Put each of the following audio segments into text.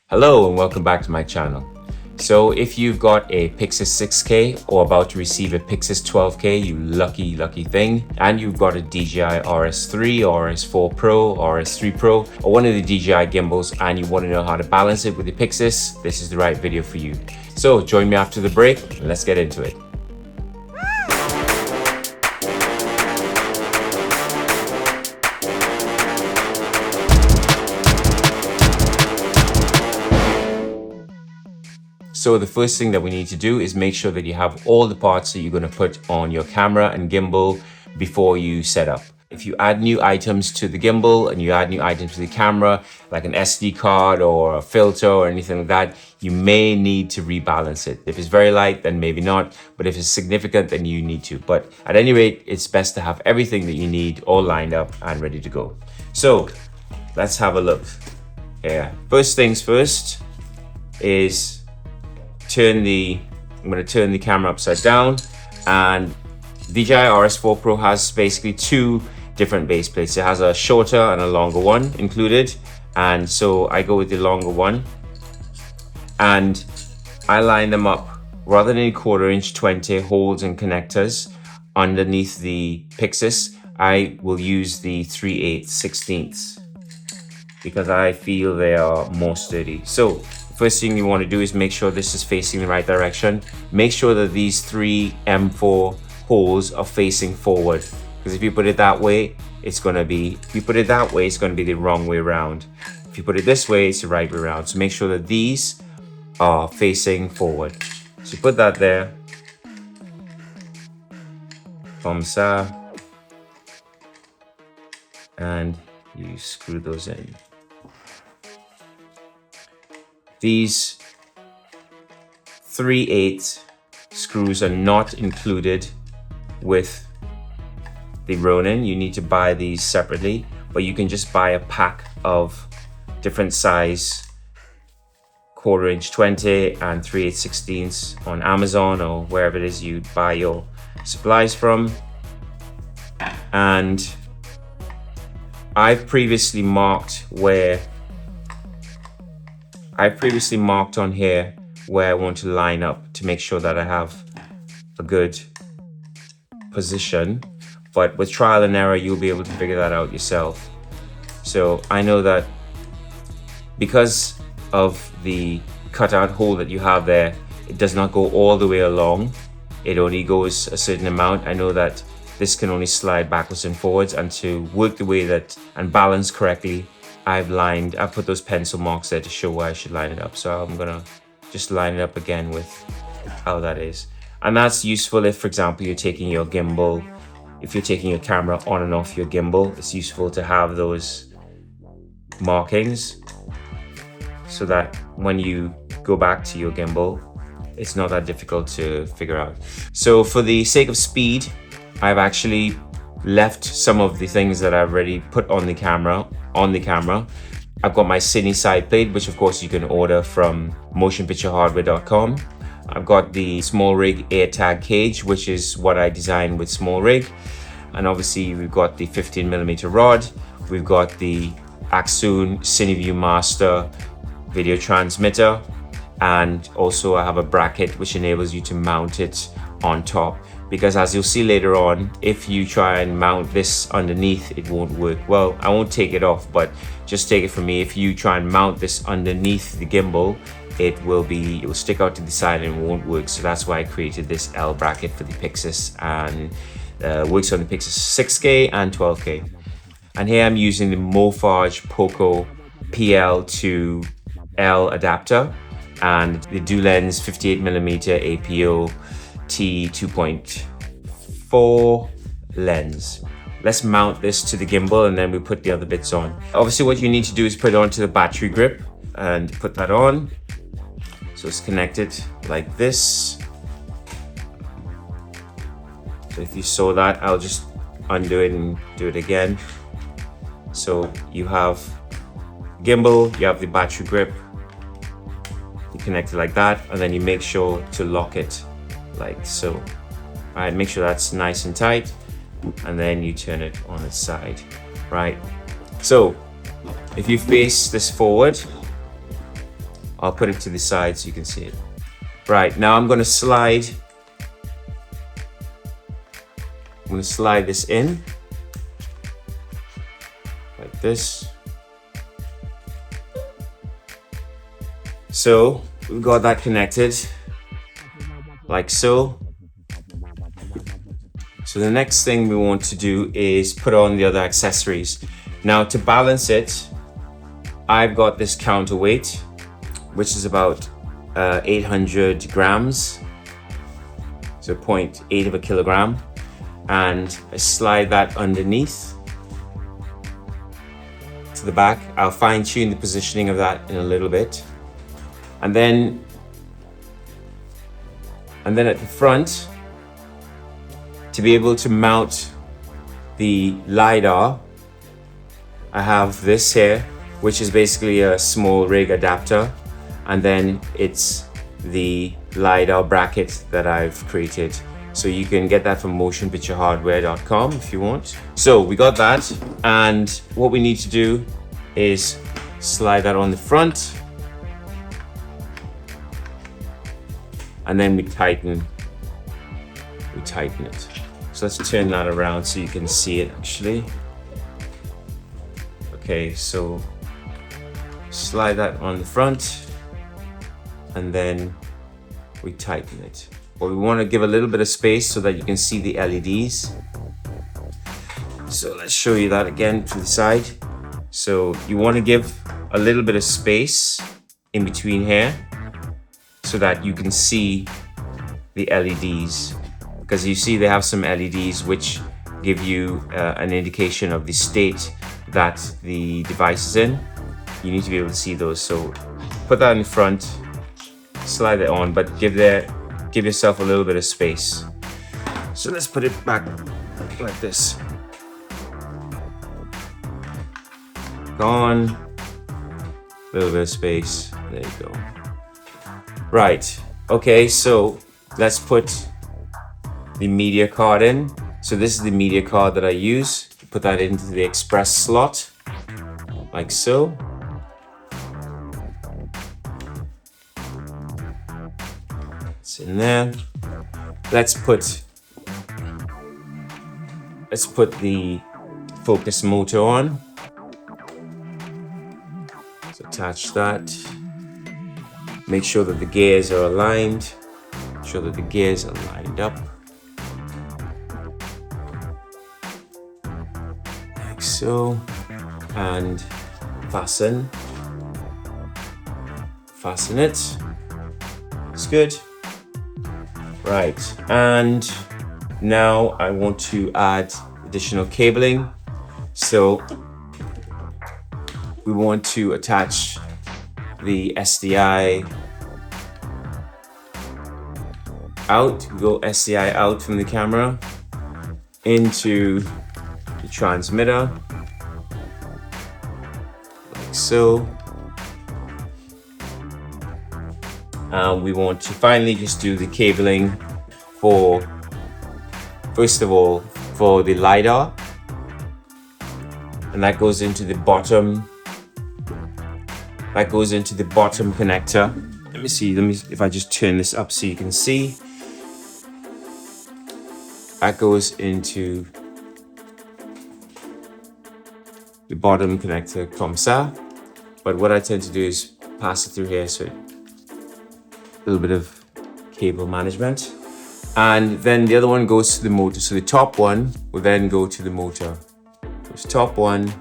Hello and welcome back to my channel. So if you've got a PYXIS 6K or about to receive a PYXIS 12K, you lucky thing, and you've got a DJI RS3 or RS4 Pro or RS3 Pro or one of the DJI gimbals and you want to know how to balance it with the PYXIS, this is the right video for you. So join me after the break and let's get into it. So the first thing that we need to do is make sure that you have all the parts that you're going to put on your camera and gimbal before you set up. If you add new items to the gimbal and you add new items to the camera, like an SD card or a filter or anything like that, you may need to rebalance it. If it's very light, then maybe not, but if it's significant, then you need to. But at any rate, it's best to have everything that you need all lined up and ready to go. So let's have a look. Yeah, first things first is I'm going to turn the camera upside down, and DJI RS4 Pro has basically two different base plates. It has a shorter and a longer one included, and so I go with the longer one and I line them up rather than 1/4" 20 holes and connectors underneath the PYXIS. I will use the 3/8 16ths because I feel they are more sturdy. So first thing you want to do is make sure this is facing the right direction. Make sure that these 3 M4 holes are facing forward, because if you put it that way, it's going to be the wrong way around. If you put it this way, it's the right way around. So make sure that these are facing forward. So put that there. Comme ça. And you screw those in. These 3/8 screws are not included with the Ronin. You need to buy these separately, but you can just buy a pack of different size 1/4" 20 and 3/8 16ths on Amazon or wherever it is you buy your supplies from. And I've previously marked on here where I want to line up to make sure that I have a good position, but with trial and error you'll be able to figure that out yourself. So I know that because of the cutout hole that you have there, it does not go all the way along, it only goes a certain amount. I know that this can only slide backwards and forwards, and to work the way that and balance correctly, I've put those pencil marks there to show where I should line it up. So I'm gonna just line it up again with how that is. And that's useful if, for example, you're taking your gimbal, if you're taking your camera on and off your gimbal, it's useful to have those markings so that when you go back to your gimbal, it's not that difficult to figure out. So for the sake of speed, I've actually left some of the things that I've already put on the camera. I've got my Cine side plate, which of course you can order from motionpicturehardware.com. I've got the small rig AirTag cage, which is what I designed with small rig. And obviously we've got the 15mm rod. We've got the Axoon CineView Master video transmitter. And also I have a bracket which enables you to mount it on top. Because as you'll see later on, if you try and mount this underneath, it won't work. Well, I won't take it off, but just take it from me. If you try and mount this underneath the gimbal, it will stick out to the side and it won't work. So that's why I created this L bracket for the PYXIS, and works on the PYXIS 6K and 12K. And here I'm using the Morphage Poco PL to L adapter and the dual lens 58mm APO T 2.4 lens. Let's mount this to the gimbal and then we put the other bits on. Obviously what you need to do is put it onto the battery grip and put that on. So it's connected like this. So if you saw that, I'll just undo it and do it again. So you have gimbal, you have the battery grip, you connect it like that, and then you make sure to lock it like so. All right, make sure that's nice and tight, and then you turn it on its side. Right, so if you face this forward, I'll put it to the side so you can see it. Right, now I'm going to slide this in like this. So we've got that connected like so. So the next thing we want to do is put on the other accessories. Now to balance it, I've got this counterweight, which is about 800 grams, so 0.8 of a kilogram, and I slide that underneath to the back. I'll fine tune the positioning of that in a little bit. And then at the front, to be able to mount the LiDAR, I have this here, which is basically a small rig adapter, and then it's the LiDAR bracket that I've created. So you can get that from motionpicturehardware.com if you want. So we got that, and what we need to do is slide that on the front, and then we tighten it. So let's turn that around so you can see it actually. Okay, so slide that on the front, and then we tighten it. But we want to give a little bit of space so that you can see the LEDs. So let's show you that again to the side. So you want to give a little bit of space in between here so that you can see the LEDs, because you see they have some LEDs which give you an indication of the state that the device is in. You need to be able to see those. So put that in front, slide it on, but give yourself a little bit of space. So let's put it back like this. Gone. A little bit of space. There you go. Right. Okay, so let's put the media card in. So this is the media card that I use. Put that into the express slot, like so. It's in there. Let's put the focus motor on. Let's attach that. Make sure that the gears are aligned. Make sure that the gears are lined up. Like so. And fasten it. It's good. Right, and now I want to add additional cabling. So we want to attach the SDI out. We go SDI out from the camera into the transmitter, like so. We want to finally just do the cabling for, first of all, for the LiDAR, and that goes into the bottom. That goes into the bottom connector. Let me see if I just turn this up so you can see. That goes into the bottom connector comme ça. But what I tend to do is pass it through here, so a little bit of cable management. And then the other one goes to the motor. So the top one will then go to the motor. There's top one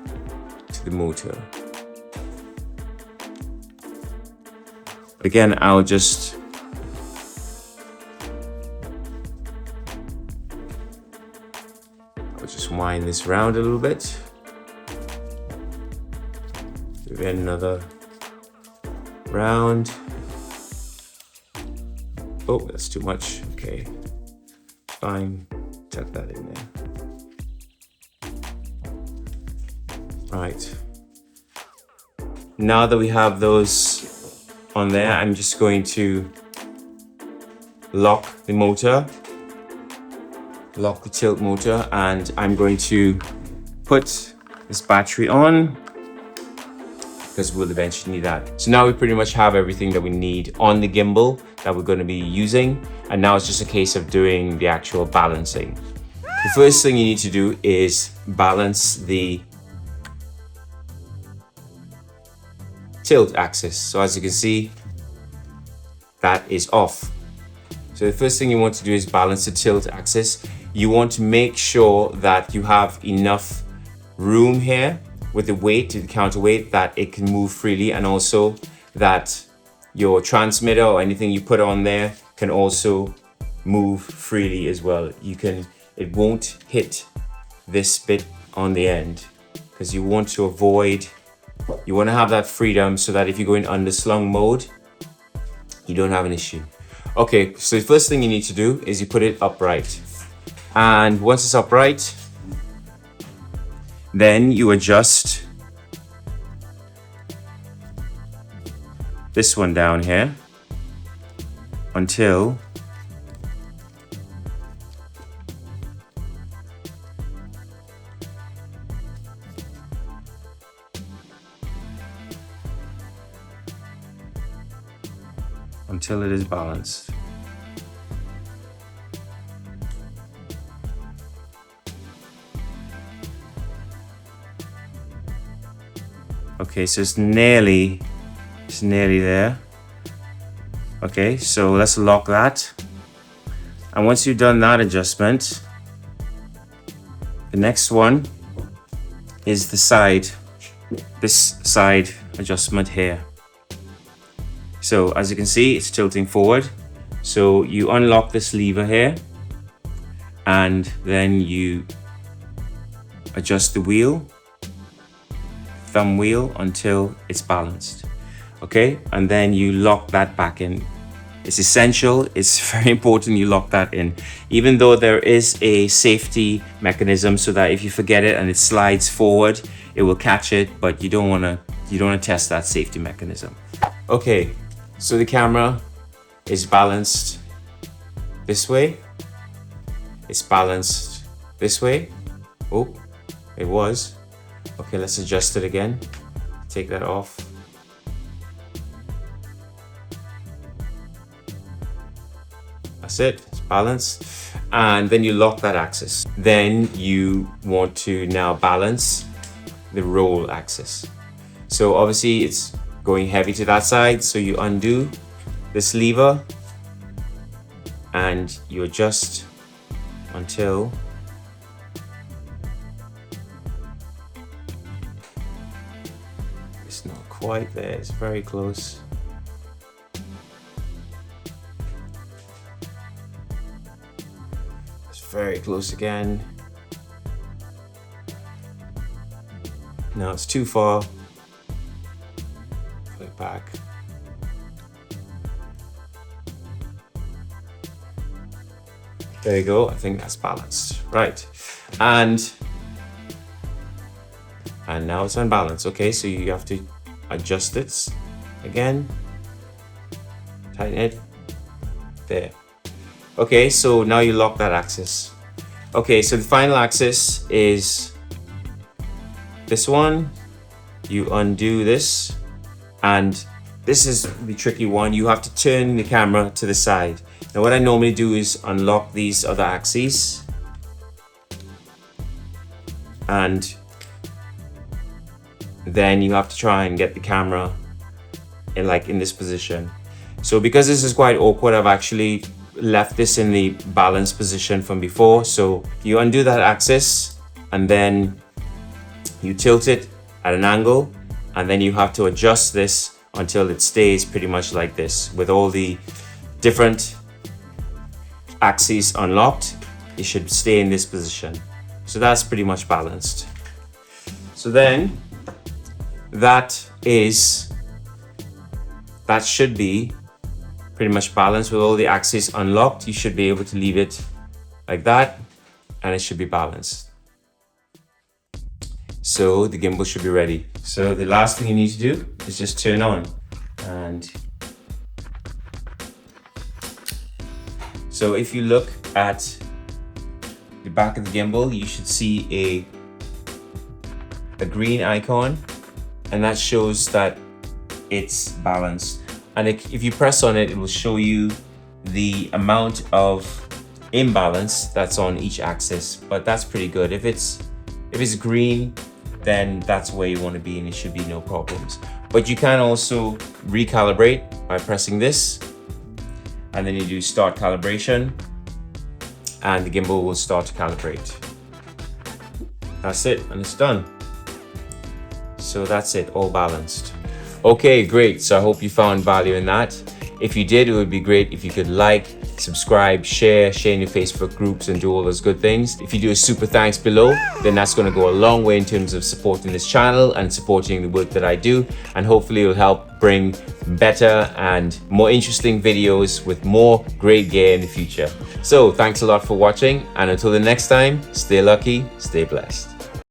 to the motor. But again, I'll just wind this around a little bit. Do another round. Oh, that's too much. Okay, fine. Tuck that in there. Right. Now that we have those on there, I'm just going to lock the motor, lock the tilt motor, and I'm going to put this battery on. because we'll eventually need that. So now we pretty much have everything that we need on the gimbal that we're going to be using, and now it's just a case of doing the actual balancing. The first thing you need to do is balance the tilt axis. So as you can see, that is off. So the first thing you want to do is balance the tilt axis. You want to make sure that you have enough room here with the weight, the counterweight, that it can move freely, and also that your transmitter or anything you put on there can also move freely as well. It won't hit this bit on the end, because you want to have that freedom so that if you go in underslung mode, you don't have an issue. Okay, so the first thing you need to do is you put it upright. And once it's upright, then you adjust this one down here until it is balanced. Okay, so it's nearly there. Okay, so let's lock that. And once you've done that adjustment, the next one is this side adjustment here. So as you can see, it's tilting forward. So you unlock this lever here, and then you adjust the wheel, thumb wheel, until it's balanced. Okay, and then you lock that back in. It's essential, it's very important you lock that in, even though there is a safety mechanism so that if you forget it and it slides forward, it will catch it, but you don't want to test that safety mechanism. Okay, so the camera is balanced this way. It's balanced this way. Oh, it was. Okay, let's adjust it again. Take that off. That's it, it's balanced. And then you lock that axis. Then you want to now balance the roll axis. So obviously it's going heavy to that side, so you undo this lever and you adjust until it's not quite there, it's very close. It's very close again. Now it's too far. Put it back. There you go, I think that's balanced. Right, and now it's unbalanced. Okay, so you have to adjust it again, tighten it, there. Okay, so now you lock that axis. Okay, so the final axis is this one. You undo this, and this is the tricky one. You have to turn the camera to the side. Now what I normally do is unlock these other axes, and then you have to try and get the camera in this position. So because this is quite awkward, I've actually left this in the balanced position from before. So you undo that axis and then you tilt it at an angle, and then you have to adjust this until it stays pretty much like this with all the different axes unlocked. It should stay in this position. So that's pretty much balanced. So then that should be pretty much balanced with all the axes unlocked. You should be able to leave it like that and it should be balanced. So the gimbal should be ready. So the last thing you need to do is just turn on, and so if you look at the back of the gimbal, you should see a green icon and that shows that it's balanced. And if you press on it, it will show you the amount of imbalance that's on each axis, but that's pretty good. If it's green, then that's where you want to be and it should be no problems. But you can also recalibrate by pressing this, and then you do start calibration and the gimbal will start to calibrate. That's it, and it's done. So that's it, all balanced. Okay, great. So I hope you found value in that. If you did, it would be great if you could like, subscribe, share in your Facebook groups, and do all those good things. If you do a super thanks below, then that's going to go a long way in terms of supporting this channel and supporting the work that I do. And hopefully it will help bring better and more interesting videos with more great gear in the future. So thanks a lot for watching, and until the next time, stay lucky, stay blessed.